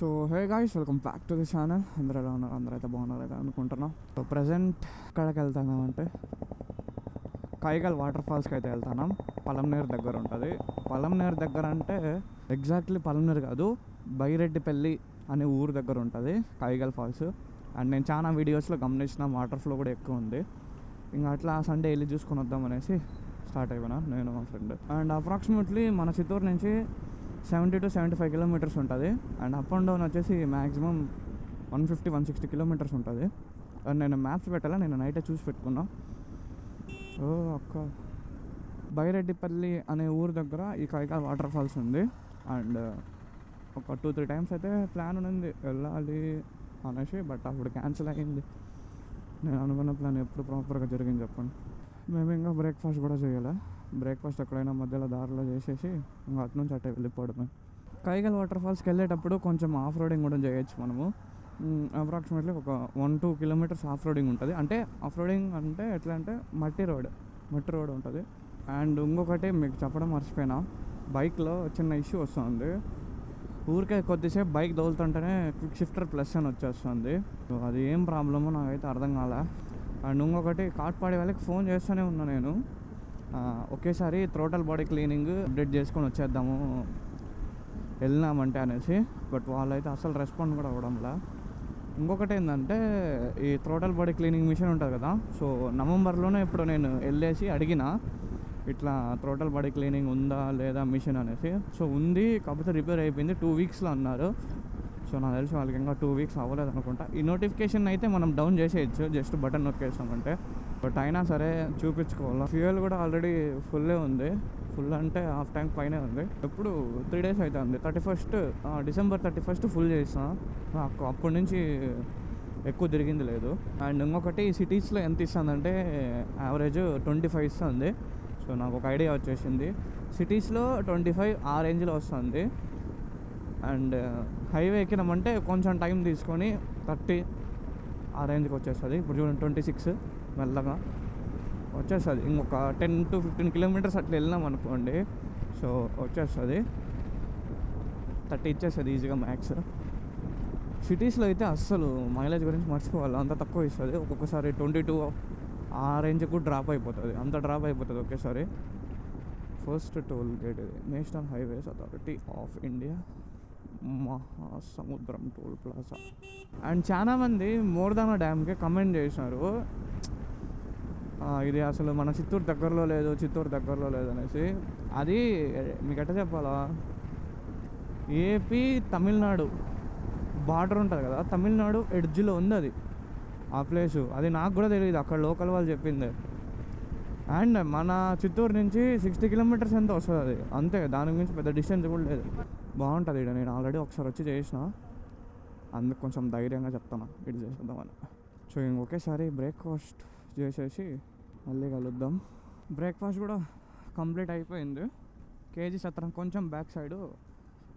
So hey guys, welcome back to the channel. అందరూ ఎలా ఉన్నారు? అందరూ అయితే బాగున్నారు అయితే అనుకుంటున్నాం. సో ప్రజెంట్ ఎక్కడికి వెళ్తున్నాం అంటే కైగల్ వాటర్ ఫాల్స్కి అయితే వెళ్తున్నాం. పలంనేరు దగ్గర ఉంటుంది. పలంనేరు దగ్గర అంటే ఎగ్జాక్ట్లీ పలంనేరు కాదు, బైరెడ్డిపల్లి అనే ఊరు దగ్గర ఉంటుంది కైగల్ ఫాల్స్. అండ్ నేను చాలా వీడియోస్లో గమనించిన వాటర్ ఫ్లో కూడా ఎక్కువ ఉంది. ఇంకా అట్లా సండే వెళ్ళి చూసుకొని వద్దాం అనేసి స్టార్ట్ అయిపోయినా నేను మా ఫ్రెండ్. అండ్ అప్రాక్సిమేట్లీ మన చిత్తూరు నుంచి 70 to 75 కిలోమీటర్స్ ఉంటుంది. అండ్ అప్ అండ్ డౌన్ వచ్చేసి మ్యాక్సిమం 150-160 కిలోమీటర్స్ ఉంటుంది. అండ్ నేను మ్యాప్స్ పెట్టాలా, నేను నైటే చూసి పెట్టుకున్నా. ఓ అక్క, బైరెడ్డిపల్లి అనే ఊరు దగ్గర ఈ కైగల్ వాటర్ ఫాల్స్ ఉంది. అండ్ ఒక 2-3 టైమ్స్ అయితే ప్లాన్ ఉంది వెళ్ళాలి అనేసి, బట్ అప్పుడు క్యాన్సిల్ అయ్యింది. నేను అనుకున్న ప్లాన్ ఎప్పుడు ప్రాపర్గా జరిగింది చెప్పండి. మేము ఇంకా బ్రేక్ఫాస్ట్ కూడా చేయాలి. బ్రేక్ఫాస్ట్ ఎక్కడైనా మధ్యలో దారిలో చేసేసి ఇంకా అటు నుంచి అట్టే వెళ్ళిపోవడమే. కైగల్ వాటర్ ఫాల్స్కి వెళ్ళేటప్పుడు కొంచెం ఆఫ్ రోడింగ్ కూడా చేయొచ్చు మనము. అప్రాక్సిమేట్లీ ఒక 1-2 కిలోమీటర్స్ ఆఫ్ రోడింగ్ ఉంటుంది. అంటే ఆఫ్ రోడింగ్ అంటే ఎట్లా అంటే మట్టి రోడ్ ఉంటుంది. అండ్ ఇంకొకటి మీకు చెప్పడం మర్చిపోయినా, బైక్లో చిన్న ఇష్యూ వస్తుంది. ఊరికే కొద్దిసేపు బైక్ తోలుతుంటేనే క్విక్ షిఫ్టర్ ప్లస్ అని వచ్చేస్తుంది. సో అది ఏం ప్రాబ్లమో నాకైతే అర్థం కాలే. అండ్ ఇంకొకటి కాట్పాడి వాళ్ళకి ఫోన్ చేస్తూనే ఉన్నా నేను, ఒకేసారి థ్రోటల్ బాడీ క్లీనింగ్ అప్డేట్ చేసుకొని వచ్చేద్దాము వెళ్ళినామంటే అనేసి. బట్ వాళ్ళైతే అసలు రెస్పాండ్ కూడా అవ్వడంలా. ఇంకొకటి ఏంటంటే ఈ థ్రోటల్ బాడీ క్లీనింగ్ మిషన్ ఉంటుంది కదా, సో నవంబర్లోనే ఇప్పుడు నేను వెళ్ళేసి అడిగిన ఇట్లా థ్రోటల్ బాడీ క్లీనింగ్ ఉందా లేదా మిషన్ అనేసి. సో ఉంది, కాకపోతే రిపేర్ అయిపోయింది 2 వీక్స్లో అన్నారు. సో నాకు తెలిసి వాళ్ళకి ఇంకా 2 వీక్స్ అవ్వలేదు అనుకుంటా. ఈ నోటిఫికేషన్ అయితే మనం డౌన్ చేసేయచ్చు జస్ట్ బటన్ నొక్కేసామంటే. బట్ అయినా సరే చూపించుకోవాలి. ఫ్యూయల్ కూడా ఆల్రెడీ ఫుల్లే ఉంది. ఫుల్ అంటే హాఫ్ ట్యాంక్ పైనే ఉంది. ఎప్పుడు 3 days అవుతుంది. December 31 ఫుల్ చేసిన. నాకు అప్పటి నుంచి ఎక్కువ తిరిగింది లేదు. అండ్ ఇంకొకటి సిటీస్లో ఎంత ఇస్తుందంటే యావరేజ్ 25 ఇస్తుంది. సో నాకు ఒక ఐడియా వచ్చేసింది, సిటీస్లో 25 ఆ రేంజ్లో వస్తుంది. అండ్ హైవే ఎక్కినామంటే కొంచెం టైం తీసుకొని 30 ఆ రేంజ్కి వచ్చేస్తుంది. ఇప్పుడు చూడండి 26 మెల్లగా వచ్చేస్తుంది. ఇంకొక 10-15 కిలోమీటర్స్ అట్లా వెళ్ళినాం అనుకోండి, సో వచ్చేస్తుంది 30 ఇచ్చేస్తుంది ఈజీగా మ్యాక్స్. సిటీస్లో అయితే అస్సలు మైలేజ్ గురించి మర్చిపోవాలి, అంత తక్కువ ఇస్తుంది. ఒక్కొక్కసారి 22 ఆ రేంజ్కి కూడా డ్రాప్ అయిపోతుంది, అంత డ్రాప్ అయిపోతుంది ఒకేసారి. ఫస్ట్ టోల్ గేట్ ఇది national highways authority of India, మహాసముద్రం టోల్ ప్లాజా. అండ్ చాలామంది మోర్దానా డ్యామ్కి కమెంట్ చేసినారు, ఇది అసలు మన చిత్తూరు దగ్గరలో లేదు అనేసి. అది మీకు ఎట్లా చెప్పాలా, ఏపీ తమిళనాడు బార్డర్ ఉంటుంది కదా, తమిళనాడు ఎడ్జ్లో ఉంది అది ఆ ప్లేసు. అది నాకు కూడా తెలియదు, అక్కడ లోకల్ వాళ్ళు చెప్పింది. అండ్ మన చిత్తూరు నుంచి 60 కిలోమీటర్స్ ఎంత వస్తుంది అది, అంతే. దానికి మించి పెద్ద డిస్టెన్స్ కూడా లేదు. బాగుంటుంది ఇక్కడ. నేను ఆల్రెడీ ఒకసారి వచ్చి చేసిన, అందుకు కొంచెం ధైర్యంగా చెప్తాను ఇటు చేసేద్దామని. సో ఇంకొకేసారి బ్రేక్ఫాస్ట్ చేసేసి మళ్ళీ కలుద్దాం. బ్రేక్ఫాస్ట్ కూడా కంప్లీట్ అయిపోయింది. కేజీ సత్రం కొంచెం బ్యాక్ సైడు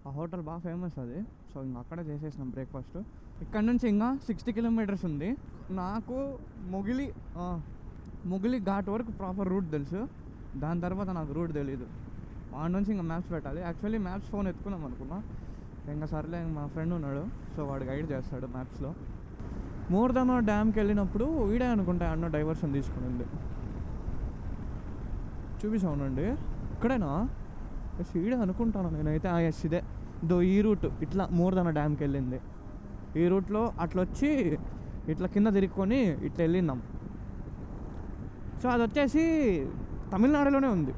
ఆ హోటల్ బాగా ఫేమస్ అది. సో ఇంక అక్కడే చేసేసినాం బ్రేక్ఫాస్ట్. ఇక్కడ నుంచి ఇంకా 60 కిలోమీటర్స్ ఉంది. నాకు మొగిలి ఘాట్ వరకు ప్రాపర్ రూట్ తెలుసు, దాని తర్వాత నాకు రూట్ తెలీదు. వాడి నుంచి ఇంకా మ్యాప్స్ పెట్టాలి. యాక్చువల్లీ మ్యాప్స్ ఫోన్ ఎత్తుకున్నాం అనుకున్నా, ఇంకా సర్లే మా ఫ్రెండ్ ఉన్నాడు, సో వాడు గైడ్ చేస్తాడు మ్యాప్స్లో. మోర్దానా డ్యామ్కి వెళ్ళినప్పుడు ఈడే అనుకుంటా అన్న డైవర్షన్ తీసుకునింది, చూపిస్తావునండి. ఇక్కడేనా? ఎస్ ఈడే అనుకుంటాను నేనైతే. ఎస్ ఇదే, ఈ రూట్ ఇట్లా మోర్దానా డ్యామ్కి వెళ్ళింది. ఈ రూట్లో అట్లా వచ్చి ఇట్లా కింద తిరుక్కొని ఇట్లా వెళ్ళినాం. సో అది వచ్చేసి తమిళనాడులోనే ఉంది,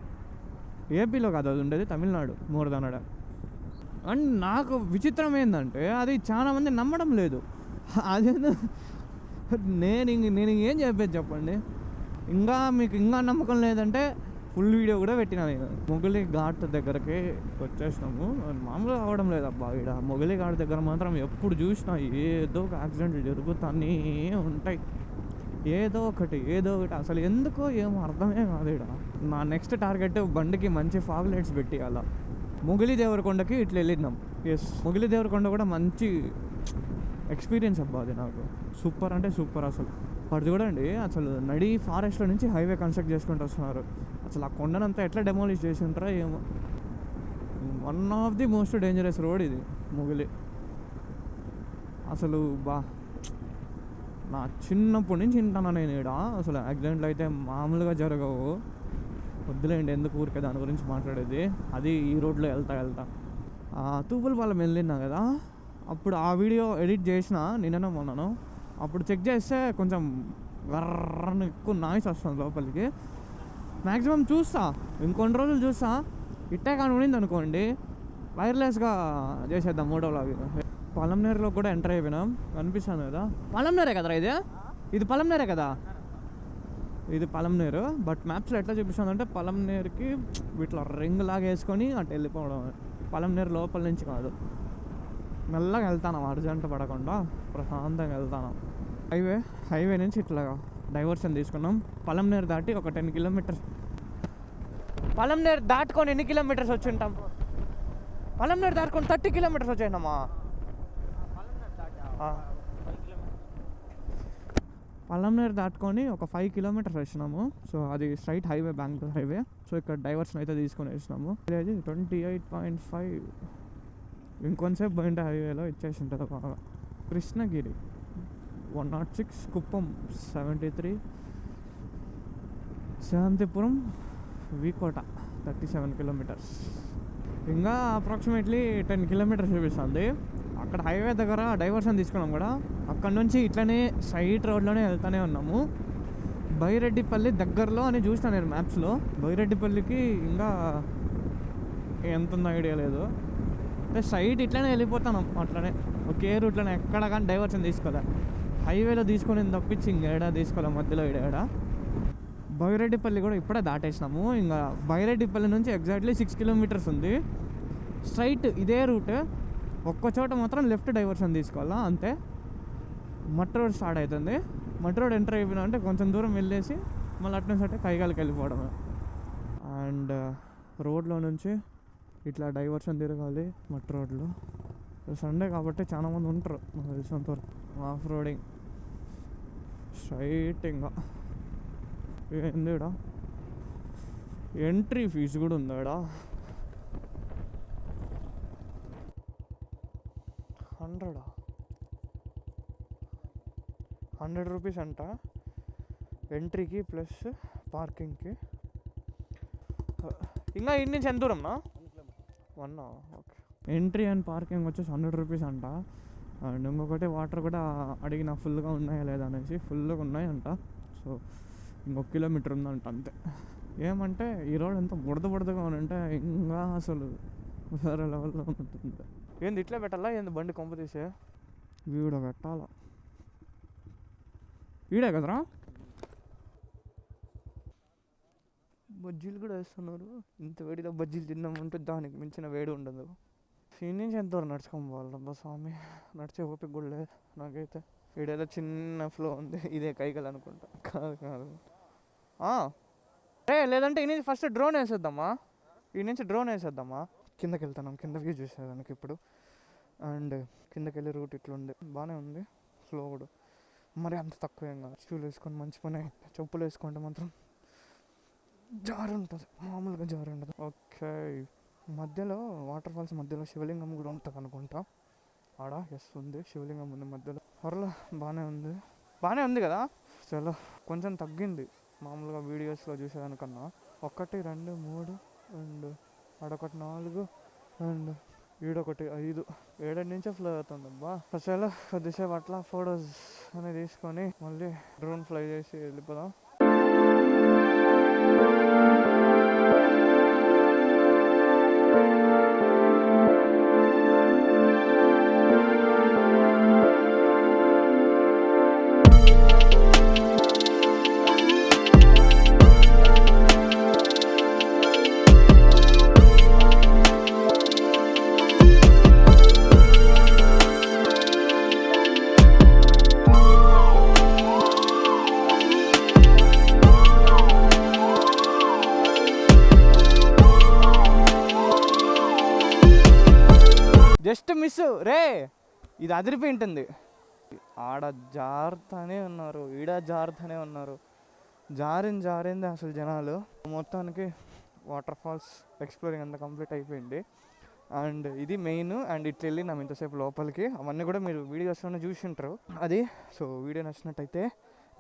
ఏపీలో కాదు అది ఉండేది, తమిళనాడు మోర్దానా డ్యామ్. అండ్ నాకు విచిత్రం ఏంటంటే అది చాలామంది నమ్మడం లేదు. అదేందో నేను ఏం చెప్పేది చెప్పండి. మీకు ఇంకా నమ్మకం లేదంటే ఫుల్ వీడియో కూడా పెట్టినా నేను. మొగిలి ఘాట్ దగ్గరకి వచ్చేసినాము. మామూలుగా అవడం లేదబ్బా ఇక్కడ. మొగిలి ఘాట్ దగ్గర మాత్రం ఎప్పుడు చూసినా ఏదో ఒక యాక్సిడెంట్లు జరుగుతానే ఉంటాయి, ఏదో ఒకటి. అసలు ఎందుకో ఏమో అర్థమే కాదు ఇక్కడ. నా నెక్స్ట్ టార్గెట్ బండికి మంచి ఫాగ్ లైట్స్ పెట్టి అలా మొగిలి దేవరకొండకి ఇట్లా వెళ్ళినాం. ఎస్, మొగిలి దేవరకొండ కూడా మంచి ఎక్స్పీరియన్స్ అబ్బా అది నాకు. సూపర్ అంటే సూపర్ అసలు. అక్కడ చూడండి, అసలు నడి ఫారెస్ట్లో నుంచి హైవే కన్స్ట్రక్ట్ చేసుకుంటూ వస్తున్నారు. అసలు ఆ కొండనంతా ఎట్లా డెమాలిష్ చేసి ఉంటారో ఏమో. One of the most dangerous road ఇది మొగిలి. అసలు నా చిన్నప్పటి నుంచి వింటాను నేను ఈడ. అసలు యాక్సిడెంట్లు అయితే మామూలుగా జరగవు. వద్దులేండి, ఎందుకు ఊరికే దాని గురించి మాట్లాడేది. అది ఈ రోడ్లో వెళ్తా తూపులపాలెం వెళ్ళినా కదా, అప్పుడు ఆ వీడియో ఎడిట్ చేసిన నిన్ననే మొన్నను. అప్పుడు చెక్ చేస్తే కొంచెం గర్రని ఎక్కువ నాయిస్ వస్తుంది లోపలికి. మ్యాక్సిమం చూస్తా, ఇంకొన్ని రోజులు చూస్తా. ఇట్టే కానీ ఉండింది అనుకోండి, వైర్లెస్గా చేసేద్దాం మూడో లాగ్. పలంనేరులో కూడా ఎంటర్ అయిపోయినాం, కనిపిస్తాను కదా. పలంనేరే కదరా ఇది పలంనేరే కదా. ఇది పలంనేరు. బట్ మ్యాప్స్లో ఎట్లా చూపిస్తుంది అంటే పలంనేరుకి వీటిలో రింగ్ లాగా వేసుకొని అటు వెళ్ళిపోవడం. పలంనేరు లోపల నుంచి కాదు. మెల్లగా వెళ్తాను, అర్జెంట్ పడకుండా ప్రశాంతంగా వెళ్తాను. హైవే నుంచి ఇట్లా డైవర్షన్ తీసుకున్నాం. పలంనేరు దాటి ఒక 10 కిలోమీటర్స్. పలంనేరు దాటుకొని ఎన్ని కిలోమీటర్స్ వచ్చి ఉంటాం? పలంనేరు దాటుకొని 30 కిలోమీటర్స్ వచ్చాయినమ్మా. పలంనేరు దాటుకొని ఒక 5 కిలోమీటర్స్ వచ్చినాము. సో అది straight highway, Bengaluru highway. So ఇక్కడ డైవర్షన్ అయితే తీసుకొని వచ్చినాము. 28.5. ఇంకొంతసేపు పోయింటే హైవేలో ఇచ్చేసి ఉంటుంది బాగా. కృష్ణగిరి 106, కుప్పం 73, శాంతిపురం, వీకోట 37 కిలోమీటర్స్. ఇంకా అప్రాక్సిమేట్లీ 10 కిలోమీటర్స్ చూపిస్తుంది. అక్కడ హైవే దగ్గర డైవర్షన్ తీసుకున్నాం కూడా. అక్కడ నుంచి ఇట్లనే సైడ్ రోడ్లోనే వెళ్తూనే ఉన్నాము. బైరెడ్డిపల్లి దగ్గరలో అని చూసినా నేను మ్యాప్స్లో. బైరెడ్డిపల్లికి ఇంకా ఎంత ఉందో ఐడియా లేదు. సైడ్ ఇట్లనే వెళ్ళిపోతాను, అట్లనే ఒకే రూట్లోనే ఎక్కడ కానీ డైవర్షన్ తీసుకోలే. హైవేలో తీసుకొని తప్పించి ఇంకేడా తీసుకోలే మధ్యలో ఏడా. బైరెడ్డిపల్లి కూడా ఇప్పుడే దాటేసినాము. ఇంకా బైరెడ్డిపల్లి నుంచి ఎగ్జాక్ట్లీ 6 కిలోమీటర్స్ ఉంది స్ట్రైట్ ఇదే రూట్. ఒక్క చోట మాత్రం లెఫ్ట్ డైవర్షన్ తీసుకోవాలా అంతే. మట్ రోడ్ స్టార్ట్ అవుతుంది. మట్ రోడ్ ఎంటర్ అయిపోయినా అంటే కొంచెం దూరం వెళ్ళేసి మళ్ళీ అట్నే సటే కైగాలకి వెళ్ళిపోవడమే. అండ్ రోడ్లో నుంచి ఇట్లా డైవర్షన్ తిరగాలి మట్ రోడ్లో. సండే కాబట్టి చాలామంది ఉంటారు నాకు తెలిసినంతవరకు. Off roading straight. ఇంకా ఏంది ఈడ ఎంట్రీ ఫీజు కూడా ఉందా ఈడ? 100 రూపీస్ అంట ఎంట్రీకి ప్లస్ పార్కింగ్కి. ఇంకా ఇంటి నుంచి ఎంత దూరంనా? 1. ఓకే. ఎంట్రీ అండ్ పార్కింగ్ వచ్చేసి 100 రూపీస్ అంట. అండ్ ఇంకొకటి వాటర్ కూడా అడిగిన ఫుల్గా ఉన్నాయా లేదా అనేసి. ఫుల్గా ఉన్నాయంట. సో ఇంకొక కిలోమీటర్ ఉందంట అంతే. ఏమంటే ఈ రోడ్ ఎంత బుడదగా ఉందంటే ఇంకా అసలు వేరే లెవెల్లో ఉంటుంది. ఏంది ఇట్లా పెట్టాలా? ఏంది బండి కొంప తీసే వీడ పెట్టాలా? ఈడే కదరా బజ్జీలు కూడా వేస్తున్నారు. ఇంత వేడిలో బజ్జీలు తిన్నామంటే దానికి మించిన వేడి ఉండదు. ఈ నుంచి ఎంత దూరం నడుచుకొని పోవాలబ్బా స్వామి, నడిచే ఓపిక కూడా లేదు నాకైతే. ఈడేదో చిన్న ఫ్లో ఉంది, ఇదే కైగలు అనుకుంటా. కాదు లేదంటే ఈ నుంచి ఫస్ట్ డ్రోన్ వేసేద్దామా? ఈ నుంచి డ్రోన్ వేసేద్దామా? కిందకి వెళ్తున్నాం, కింద వ్యూ చూసేదానికి ఇప్పుడు. అండ్ కిందకి వెళ్ళే రూట్ ఇట్లుంది, బాగానే ఉంది ఫ్లో కూడా. మరి అంత తక్కువ ఏం కాదు. షూలు వేసుకొని మంచి పని. చెప్పులు వేసుకుంటే మాత్రం జారు ఉంటుంది, మామూలుగా జారు ఉండదు. ఓకే, మధ్యలో వాటర్ ఫాల్స్ మధ్యలో శివలింగం కూడా ఉంటుంది అనుకుంటా. ఆడ ఉంది శివలింగం ఉంది మధ్యలో. పర్లే బాగానే ఉంది కదా. చాలా కొంచెం తగ్గింది మామూలుగా వీడియోస్లో చూసేదానికన్నా. 1, 2, 3 అండ్ ఆడొకటి 4 అండ్ ఈడొకటి 5, 7 నుంచే ఫ్లై అవుతుంది. అబ్బా అసలు కొద్దిసేపు అట్లా ఫొటోస్ అని తీసుకొని మళ్ళీ డ్రోన్ ఫ్లై చేసి వెళ్ళిపోదాం. జస్ట్ మిస్ రే, ఇది అదిరిపోయి ఉంటుంది. ఆడ జారుతూనే ఉన్నారు, ఈడ జారుతూనే ఉన్నారు. జారింది అసలు జనాలు. మొత్తానికి వాటర్ ఫాల్స్ ఎక్స్ప్లోరింగ్ అంతా కంప్లీట్ అయిపోయింది. అండ్ ఇది మెయిన్. అండ్ ఇట్లా వెళ్ళినాం ఇంతసేపు లోపలికి, అవన్నీ కూడా మీరు వీడియోస్లోనే చూసి ఉంటారు అది. సో వీడియో నచ్చినట్టయితే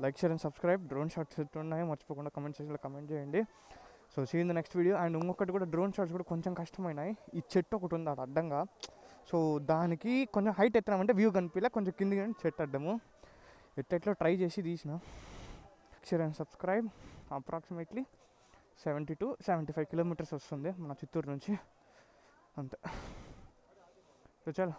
like, share and subscribe. Drone shots ఉన్నాయి, మర్చిపోకుండా కమెంట్ సెక్షన్లో కమెంట్ చేయండి. So see in the next video. And ఇంకొకటి కూడా, డ్రోన్ షాట్స్ కూడా కొంచెం కష్టమైనాయి. ఈ చెట్టు ఒకటి ఉంది అది అడ్డంగా, సో దానికి కొంచెం హైట్ ఎత్తినామంటే వ్యూ కనిపించలే, కొంచెం కిందికి చెట్టు అడ్డము. ఎట్లా ట్రై చేసి తీసిన. Share and subscribe. Approximately 70 to 75 kilometres వస్తుంది మన చిత్తూరు నుంచి, అంతే. చలో.